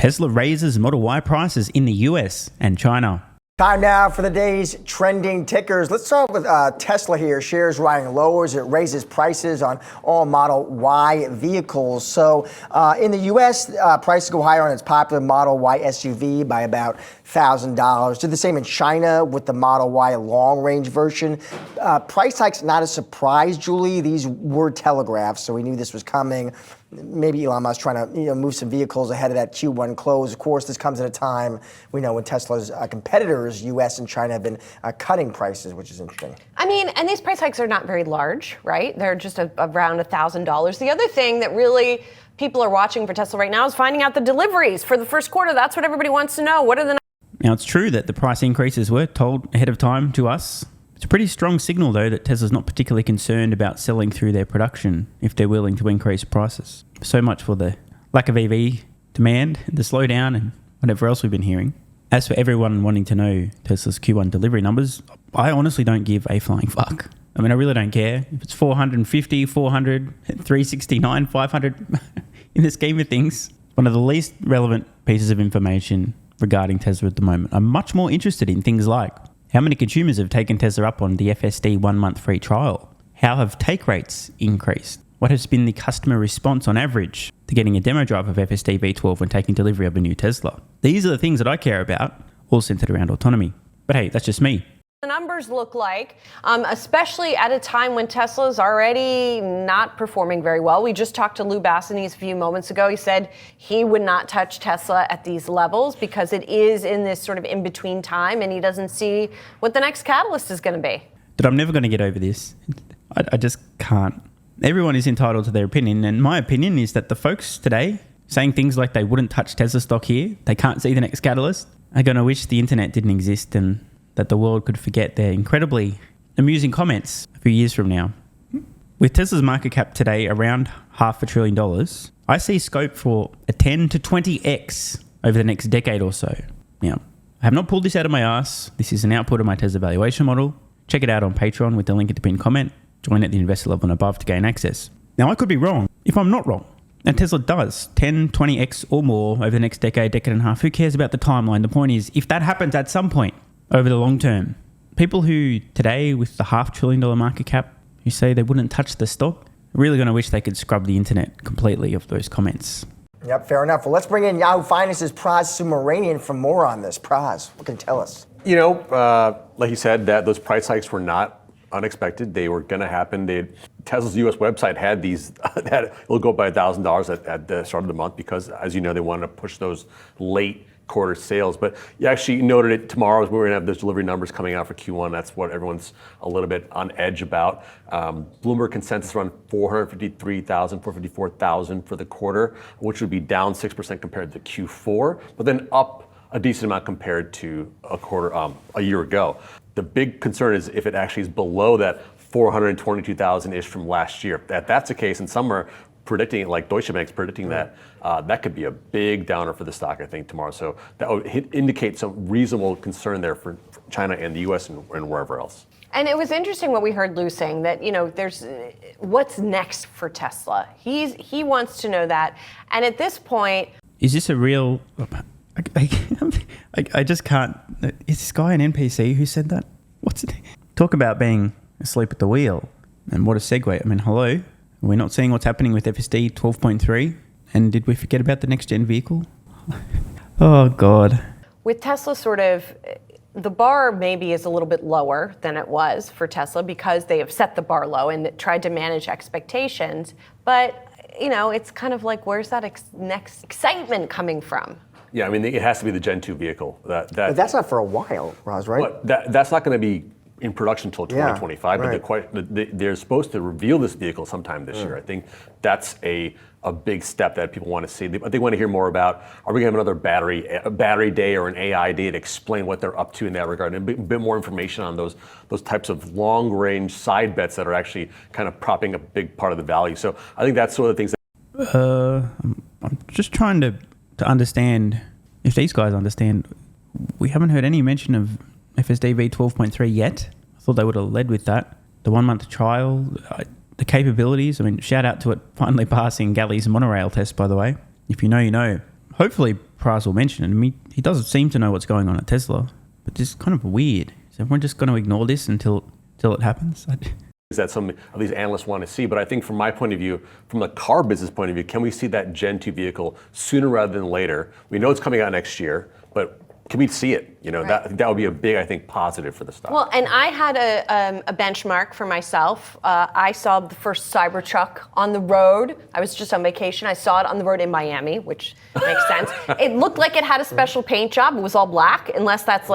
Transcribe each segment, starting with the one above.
Tesla raises Model Y prices in the US and China. Time now for the day's trending tickers. Let's start with Tesla here. Shares riding lower as it raises prices on all Model Y vehicles. So in the U.S., prices go higher on its popular Model Y SUV by about $1,000. Did the same in China with the Model Y long-range version. Price hikes not a surprise, Julie. These were telegraphed, so we knew this was coming. Maybe Elon Musk trying to move some vehicles ahead of that Q1 close. Of course, this comes at a time we know when Tesla's competitors, U.S. and China, have been cutting prices, which is interesting. I mean, and these price hikes are not very large, right? They're just around $1,000. The other thing that really people are watching for Tesla right now is finding out the deliveries for the first quarter. That's what everybody wants to know. What are the Now, it's true that the price increases were told ahead of time to us. It's a pretty strong signal, though, that Tesla's not particularly concerned about selling through their production if they're willing to increase prices. So much for the lack of EV demand, the slowdown, and whatever else we've been hearing. As for everyone wanting to know Tesla's Q1 delivery numbers, I honestly don't give a flying fuck. I mean, I really don't care. If it's 450, 400, 369, 500, in the scheme of things, one of the least relevant pieces of information regarding Tesla at the moment. I'm much more interested in things like how many consumers have taken Tesla up on the FSD 1 month free trial? How have take rates increased? What has been the customer response on average to getting a demo drive of FSD V12 when taking delivery of a new Tesla? These are the things that I care about, all centered around autonomy. But hey, that's just me. The numbers look like, especially at a time when Tesla's already not performing very well. We just talked to Lou Bassinis a few moments ago. He said he would not touch Tesla at these levels because it is in this sort of in-between time, and he doesn't see what the next catalyst is going to be. But I'm never going to get over this. I just can't. Everyone is entitled to their opinion, and my opinion is that the folks today saying things like they wouldn't touch Tesla stock here, they can't see the next catalyst, are going to wish the internet didn't exist and that the world could forget their incredibly amusing comments a few years from now. With Tesla's market cap today around $500 billion, I see scope for a 10 to 20x over the next decade or so. Now, I have not pulled this out of my ass. This is an output of my Tesla valuation model. Check it out on Patreon with the link at the pinned comment. Join at the investor level and above to gain access. Now, I could be wrong if I'm not wrong. And Tesla does 10, 20x or more over the next decade, decade and a half. Who cares about the timeline? The point is, if that happens at some point, over the long term, people who today with the $500 billion market cap who say they wouldn't touch the stock are really going to wish they could scrub the internet completely of those comments. Yep, fair enough. Well, let's bring in Yahoo Finance's Praz Subramanian for more on this. Praz, what can you tell us? Like you said, that those price hikes were not unexpected. They were going to happen. Tesla's U.S. website had these. It'll go up by $1,000 at the start of the month because, as you know, they wanted to push those late quarter sales. But you actually noted it tomorrow as we're going to have those delivery numbers coming out for Q1. That's what everyone's a little bit on edge about. Bloomberg consensus around 453,000, 454,000 for the quarter, which would be down 6% compared to Q4, but then up a decent amount compared to a year ago. The big concern is if it actually is below that 422,000-ish from last year. If that's the case, and some are predicting it, like Deutsche Bank's predicting that could be a big downer for the stock, I think, tomorrow. So that would indicate some reasonable concern there for China and the U.S. and wherever else. And it was interesting what we heard Lou saying, that, there's what's next for Tesla. He wants to know that. And at this point... Is this a real... I just can't... Is this guy an NPC who said that? What's it? Talk about being asleep at the wheel. And what a segue. I mean, hello? We're not seeing what's happening with FSD 12.3. And did we forget about the next gen vehicle? Oh, God. With Tesla the bar maybe is a little bit lower than it was for Tesla because they have set the bar low and tried to manage expectations. But, it's kind of like, where's that next excitement coming from? Yeah, I mean, it has to be the Gen 2 vehicle. But that's not for a while, Roz, right? That's not going to be in production until 2025, right. But they're supposed to reveal this vehicle sometime this year. I think that's a big step that people want to see. They want to hear more about, are we going to have another battery day or an AI day to explain what they're up to in that regard, and a bit more information on those types of long-range side bets that are actually kind of propping up a big part of the value. So I think that's sort of the things that... I'm just trying to understand, if these guys understand, we haven't heard any mention of FSD V12.3 yet. I thought they would have led with that. The 1 month trial, the capabilities. I mean, shout out to it finally passing Galley's monorail test, by the way. If you know, you know. Hopefully Pryce will mention it. I mean, he doesn't seem to know what's going on at Tesla, but this is kind of weird. Is everyone just going to ignore this until it happens? Is that some of these analysts want to see? But I think from my point of view, from the car business point of view, can we see that Gen 2 vehicle sooner rather than later? We know it's coming out next year, but can we see it? You know, that would be a big, I think, positive for the stock. Well, and I had a benchmark for myself. I saw the first Cybertruck on the road. I was just on vacation. I saw it on the road in Miami, which makes sense. It looked like it had a special paint job. It was all black, unless that's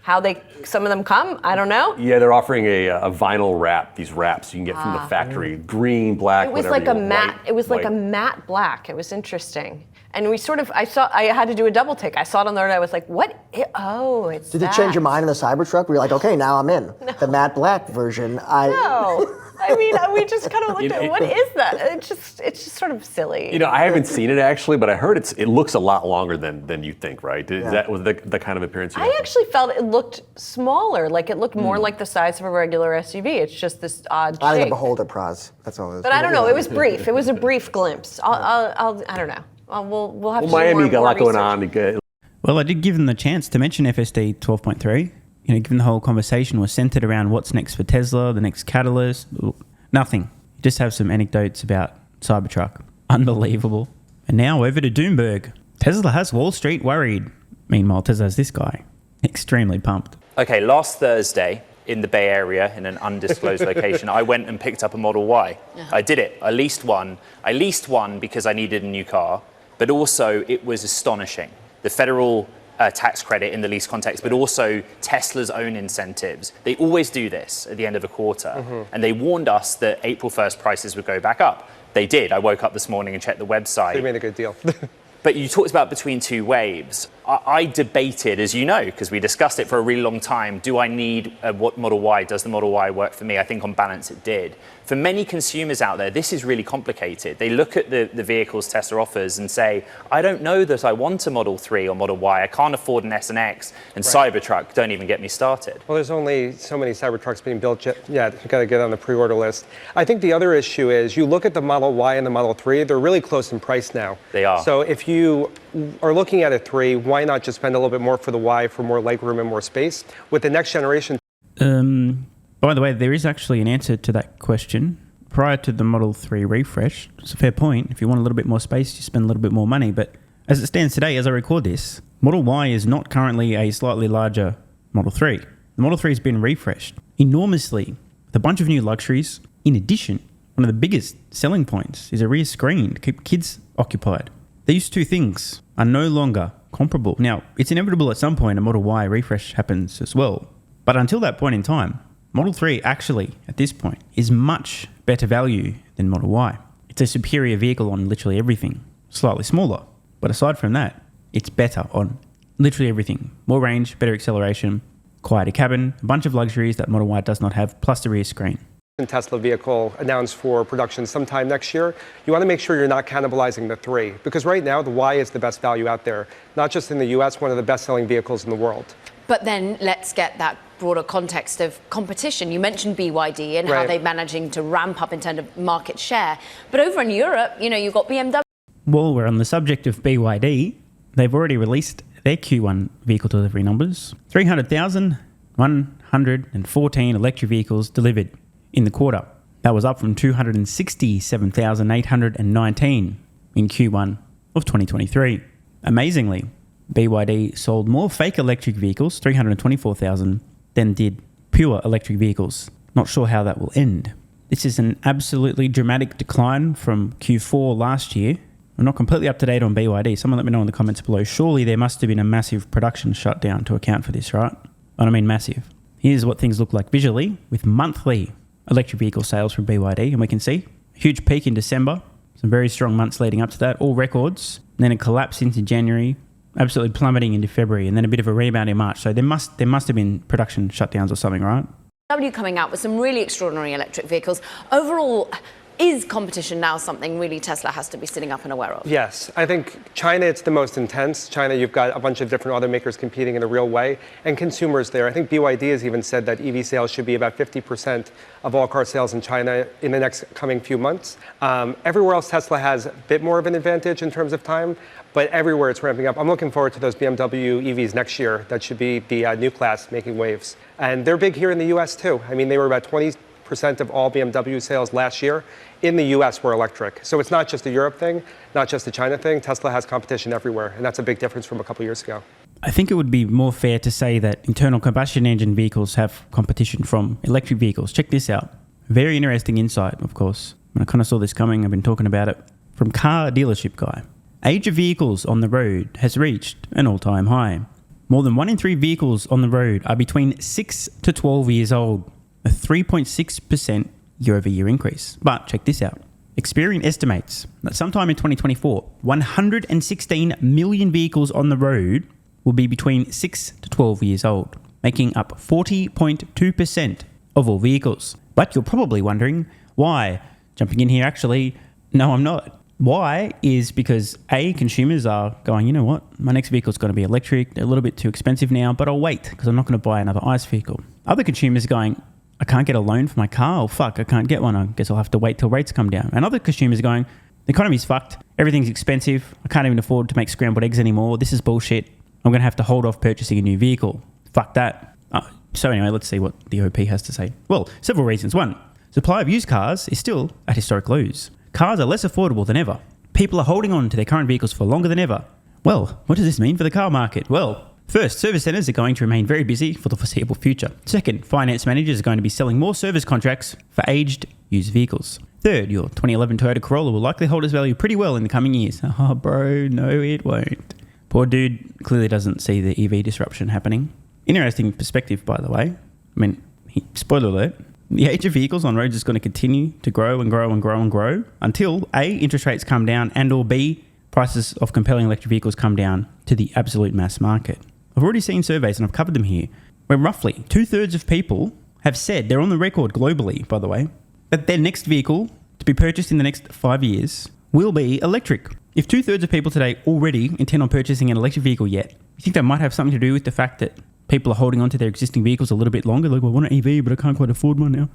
how some of them come. I don't know. Yeah, they're offering a vinyl wrap, these wraps you can get from the factory. Green, black, it was whatever. Like a matte. White, it was like white. a matte black. It was interesting. And I had to do a double take. I saw it on the road. I was like, what? It's Did it change your mind on the Cybertruck? Were you like, okay, now I'm in the matte black version? No. I mean, we just kind of looked at what is that? It's just sort of silly. You know, I haven't seen it actually, but I heard it looks a lot longer than you think, right? Is that was the kind of appearance you I had? actually felt it looked smaller. Like it looked more like the size of a regular SUV. It's just this odd I shape. think a beholder prize. That's all it is. But I don't know. It was brief. It was a brief glimpse. I don't know. We'll have to do Miami more got a lot going research. on. Well, I did give them the chance to mention FSD 12.3. You know, given the whole conversation was centered around what's next for Tesla, the next catalyst, nothing. Just have some anecdotes about Cybertruck. Unbelievable. And now over to Doomberg. Tesla has Wall Street worried. Meanwhile, Tesla has this guy. Extremely pumped. Okay, last Thursday in the Bay Area in an undisclosed location, I went and picked up a Model Y. I did it. I leased one. I leased one because I needed a new car, but also it was astonishing. The federal tax credit in the lease context, but also Tesla's own incentives. They always do this at the end of a quarter. And they warned us that April 1st prices would go back up. They did. I woke up this morning and checked the website. They made a good deal. But you talked about between two waves. I debated, as you know, because we discussed it for a really long time, do I need what Model Y? Does the Model Y work for me? I think on balance it did. For many consumers out there, this is really complicated. They look at the vehicles Tesla offers and say, I don't know that I want a Model 3 or Model Y. I can't afford an S and X, and Cybertruck, don't even get me started. Well, there's only so many Cybertrucks being built yet. Yeah, you've got to get on the pre-order list. I think the other issue is you look at the Model Y and the Model 3, they're really close in price now. They are. So if you are looking at a 3, why not just spend a little bit more for the Y for more legroom and more space? With the next generation. By the way, there is actually an answer to that question. Prior to the Model 3 refresh, it's a fair point. If you want a little bit more space, you spend a little bit more money. But as it stands today, as I record this, Model Y is not currently a slightly larger Model 3. The Model 3 has been refreshed enormously with a bunch of new luxuries. In addition, one of the biggest selling points is a rear screen to keep kids occupied. These two things are no longer comparable. Now, it's inevitable at some point a Model Y refresh happens as well. But until that point in time, Model 3 actually, at this point, is much better value than Model Y. It's a superior vehicle on literally everything. Slightly smaller, but aside from that, it's better on literally everything. More range, better acceleration, quieter cabin, a bunch of luxuries that Model Y does not have, plus the rear screen. Tesla vehicle announced for production sometime next year, you want to make sure you're not cannibalizing the 3. Because right now, the Y is the best value out there. Not just in the US, one of the best-selling vehicles in the world. But then let's get that broader context of competition. You mentioned BYD and how they're managing to ramp up in terms of market share. But over in Europe, you know, you've got BMW. While we're on the subject of BYD, they've already released their Q1 vehicle delivery numbers. 300,114 electric vehicles delivered in the quarter. That was up from 267,819 in Q1 of 2023. Amazingly, BYD sold more fake electric vehicles, 324,000, than did pure electric vehicles. Not sure how that will end. This is an absolutely dramatic decline from Q4 last year. I'm not completely up to date on BYD. Someone let me know in the comments below. Surely there must have been a massive production shutdown to account for this, right? And I mean massive. Here's what things look like visually with monthly electric vehicle sales from BYD. And we can see a huge peak in December. Some very strong months leading up to that, all records. And then a collapse into January, absolutely plummeting into February, and then a bit of a rebound in March. So there must have been production shutdowns or something, right? BMW coming out with some really extraordinary electric vehicles. Overall, Is competition now something really Tesla has to be sitting up and aware of? Yes, I think China, it's the most intense. China, you've got a bunch of different automakers competing in a real way, and consumers there. I think BYD has even said that EV sales should be about 50% of all car sales in China in the next coming few months. Everywhere else, Tesla has a bit more of an advantage in terms of time, but everywhere it's ramping up. I'm looking forward to those BMW EVs next year. That should be the new class making waves. And they're big here in the US too. I mean, they were about 20% of all BMW sales last year in the US were electric. So it's not just a Europe thing, not just a China thing. Tesla has competition everywhere, and that's a big difference from a couple years ago. I think it would be more fair to say that internal combustion engine vehicles have competition from electric vehicles. Check this out. Very interesting insight, of course. When I kind of saw this coming, I've been talking about it from Car Dealership Guy. Age of vehicles on the road has reached an all-time high. More than 1 in 3 vehicles on the road are between 6 to 12 years old, a 3.6% year-over-year increase. But check this out. Experian estimates that sometime in 2024, 116 million vehicles on the road will be between 6 to 12 years old, making up 40.2% of all vehicles. But you're probably wondering why. Jumping in here, actually, no, I'm not. Why is because A, consumers are going, you know what, my next vehicle is going to be electric, they're a little bit too expensive now, but I'll wait because I'm not going to buy another ICE vehicle. Other consumers are going, I can't get a loan for my car, oh fuck, I can't get one, I guess I'll have to wait till rates come down. And other consumers are going, the economy's fucked, everything's expensive, I can't even afford to make scrambled eggs anymore, this is bullshit, I'm going to have to hold off purchasing a new vehicle. Fuck that. So anyway, let's see what the OP has to say. Well, several reasons. One, supply of used cars is still at historic lows. Cars are less affordable than ever. People are holding on to their current vehicles for longer than ever. Well, what does this mean for the car market? Well, first, service centres are going to remain very busy for the foreseeable future. Second, finance managers are going to be selling more service contracts for aged used vehicles. Third, your 2011 Toyota Corolla will likely hold its value pretty well in the coming years. Oh, bro, no, it won't. Poor dude clearly doesn't see the EV disruption happening. Interesting perspective, by the way. I mean, spoiler alert, the age of vehicles on roads is going to continue to grow and grow and grow and grow until A, interest rates come down, and or B, prices of compelling electric vehicles come down to the absolute mass market. I've already seen surveys, and I've covered them here, where roughly 2/3 of people have said, they're on the record globally, by the way, that their next vehicle to be purchased in the next 5 years will be electric. If 2/3 of people today already intend on purchasing an electric vehicle yet, you think that might have something to do with the fact that people are holding on to their existing vehicles a little bit longer? Like, well, I want an EV, but I can't quite afford one now.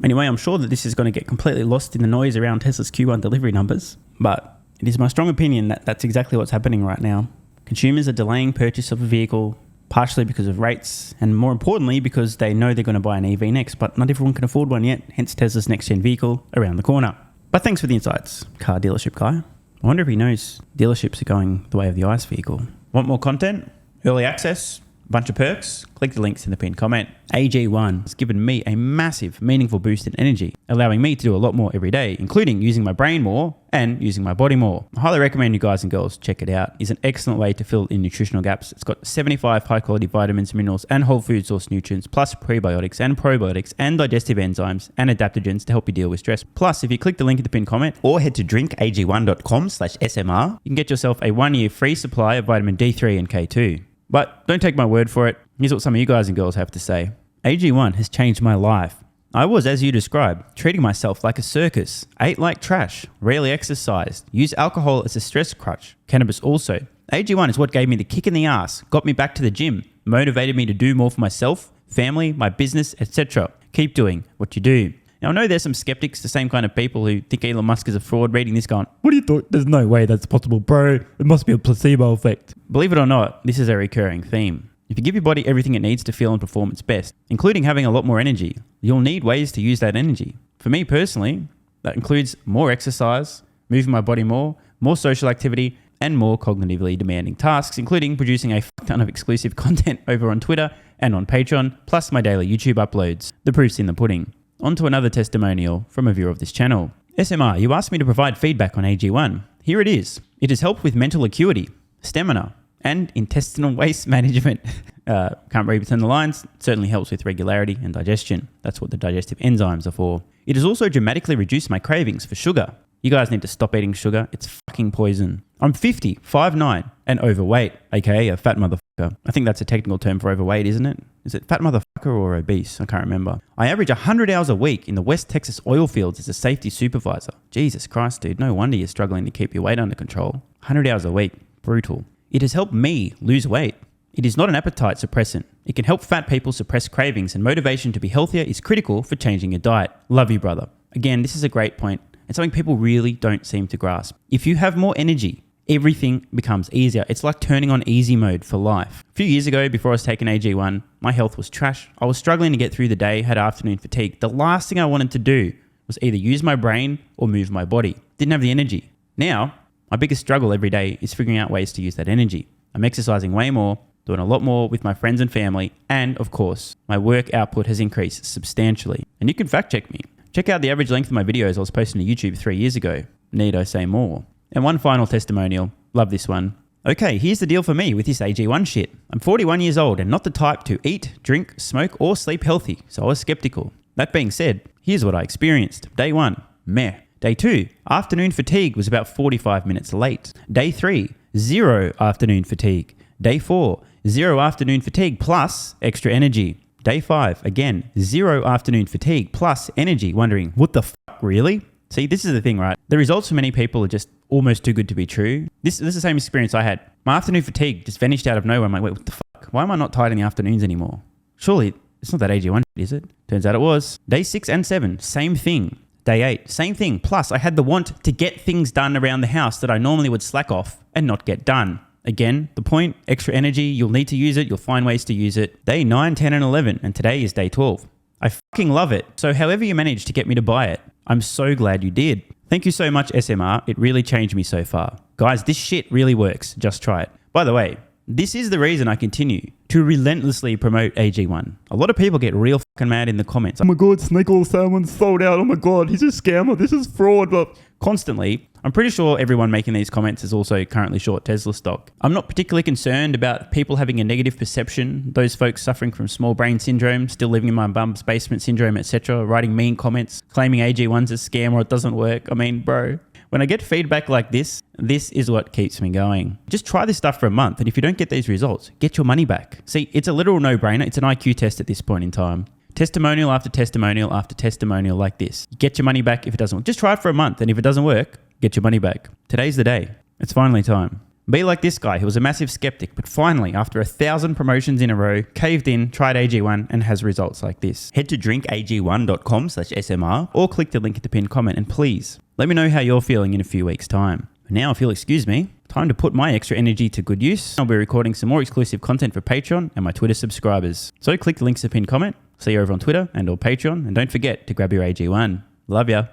Anyway, I'm sure that this is going to get completely lost in the noise around Tesla's Q1 delivery numbers, but it is my strong opinion that that's exactly what's happening right now. Consumers are delaying purchase of a vehicle partially because of rates, and more importantly, because they know they're going to buy an EV next, but not everyone can afford one yet, hence Tesla's next-gen vehicle around the corner. But thanks for the insights, Car Dealership Guy. I wonder if he knows dealerships are going the way of the ICE vehicle. Want more content? Early access? A bunch of perks? Click the links in the pinned comment. AG1 has given me a massive, meaningful boost in energy, allowing me to do a lot more every day, including using my brain more and using my body more. I highly recommend you guys and girls check it out. It's an excellent way to fill in nutritional gaps. It's got 75 high-quality vitamins, minerals, and whole food source nutrients, plus prebiotics and probiotics and digestive enzymes and adaptogens to help you deal with stress. Plus, if you click the link in the pinned comment or head to drinkag1.com/SMR, you can get yourself a 1-year free supply of vitamin D3 and K2. But don't take my word for it. Here's what some of you guys and girls have to say. AG1 has changed my life. I was, as you described, treating myself like a circus, ate like trash, rarely exercised, used alcohol as a stress crutch, cannabis also. AG1 is what gave me the kick in the ass, got me back to the gym, motivated me to do more for myself, family, my business, etc. Keep doing what you do. Now, I know there's some skeptics, the same kind of people who think Elon Musk is a fraud, reading this going, what do you thought? There's no way that's possible, bro. It must be a placebo effect. Believe it or not, this is a recurring theme. If you give your body everything it needs to feel and perform its best, including having a lot more energy, you'll need ways to use that energy. For me personally, that includes more exercise, moving my body more social activity, and more cognitively demanding tasks, including producing a ton of exclusive content over on Twitter and on Patreon, plus my daily YouTube uploads. The proof's in the pudding. On to another testimonial from a viewer of this channel. SMR, you asked me to provide feedback on AG1. Here it is. It has helped with mental acuity, stamina, and intestinal waste management. Can't read between the lines. It certainly helps with regularity and digestion. That's what the digestive enzymes are for. It has also dramatically reduced my cravings for sugar. You guys need to stop eating sugar. It's fucking poison. I'm 50, 5'9", and overweight, aka a fat motherfucker. I think that's a technical term for overweight, isn't it? Is it fat motherfucker or obese? I can't remember. I average 100 hours a week in the West Texas oil fields as a safety supervisor. Jesus Christ, dude. No wonder you're struggling to keep your weight under control. 100 hours a week. Brutal. It has helped me lose weight. It is not an appetite suppressant. It can help fat people suppress cravings, and motivation to be healthier is critical for changing your diet. Love you, brother. Again, this is a great point and something people really don't seem to grasp. If you have more energy, everything becomes easier. It's like turning on easy mode for life. A few years ago, before I was taking AG1, my health was trash. I was struggling to get through the day, had afternoon fatigue. The last thing I wanted to do was either use my brain or move my body. Didn't have the energy. Now, my biggest struggle every day is figuring out ways to use that energy. I'm exercising way more, doing a lot more with my friends and family, and of course, my work output has increased substantially. And you can fact check me. Check out the average length of my videos I was posting to YouTube 3 years ago. Need I say more? And one final testimonial. Love this one. Okay, here's the deal for me with this AG1 shit. I'm 41 years old and not the type to eat, drink, smoke, or sleep healthy, so I was skeptical. That being said, here's what I experienced. Day 1, meh. Day 2, afternoon fatigue was about 45 minutes late. Day 3, 0 afternoon fatigue. Day 4, 0 afternoon fatigue plus extra energy. Day 5, again, 0 afternoon fatigue plus energy. Wondering, what the fuck, really? See, this is the thing, right? The results for many people are just almost too good to be true. This is the same experience I had. My afternoon fatigue just vanished out of nowhere. I'm like, wait, what the fuck? Why am I not tired in the afternoons anymore? Surely it's not that AG1, is it? Turns out it was. Day 6 and 7, same thing. Day 8, same thing. Plus, I had the want to get things done around the house that I normally would slack off and not get done. Again, the point, extra energy, you'll need to use it. You'll find ways to use it. Day 9, 10, and 11, and today is day 12. I fucking love it. So however you managed to get me to buy it, I'm so glad you did. Thank you so much, SMR. It really changed me so far. Guys, this shit really works. Just try it. By the way, this is the reason I continue to relentlessly promote AG1. A lot of people get real fucking mad in the comments. Oh my God, Snake Oil Salmon's sold out. Oh my God, he's a scammer. This is fraud. But constantly, I'm pretty sure everyone making these comments is also currently short Tesla stock. I'm not particularly concerned about people having a negative perception, those folks suffering from small brain syndrome, still living in my bum's basement syndrome, etc., writing mean comments, claiming AG1's a scam or it doesn't work. I mean, bro, when I get feedback like this is what keeps me going. Just try this stuff for a month, and if you don't get these results, get your money back. See, it's a literal no-brainer. It's an IQ test at this point in time. Testimonial after testimonial after testimonial like this. Get your money back if it doesn't work. Just try it for a month, and if it doesn't work, get your money back. Today's the day. It's finally time. Be like this guy who was a massive skeptic, but finally, after 1,000 promotions in a row, caved in, tried AG1, and has results like this. Head to drinkag1.com/SMR or click the link at the pinned comment, and please, let me know how you're feeling in a few weeks' time. Now, if you'll excuse me, time to put my extra energy to good use. I'll be recording some more exclusive content for Patreon and my Twitter subscribers. So click the links at the pinned comment. See you over on Twitter and or Patreon, and don't forget to grab your AG1. Love ya.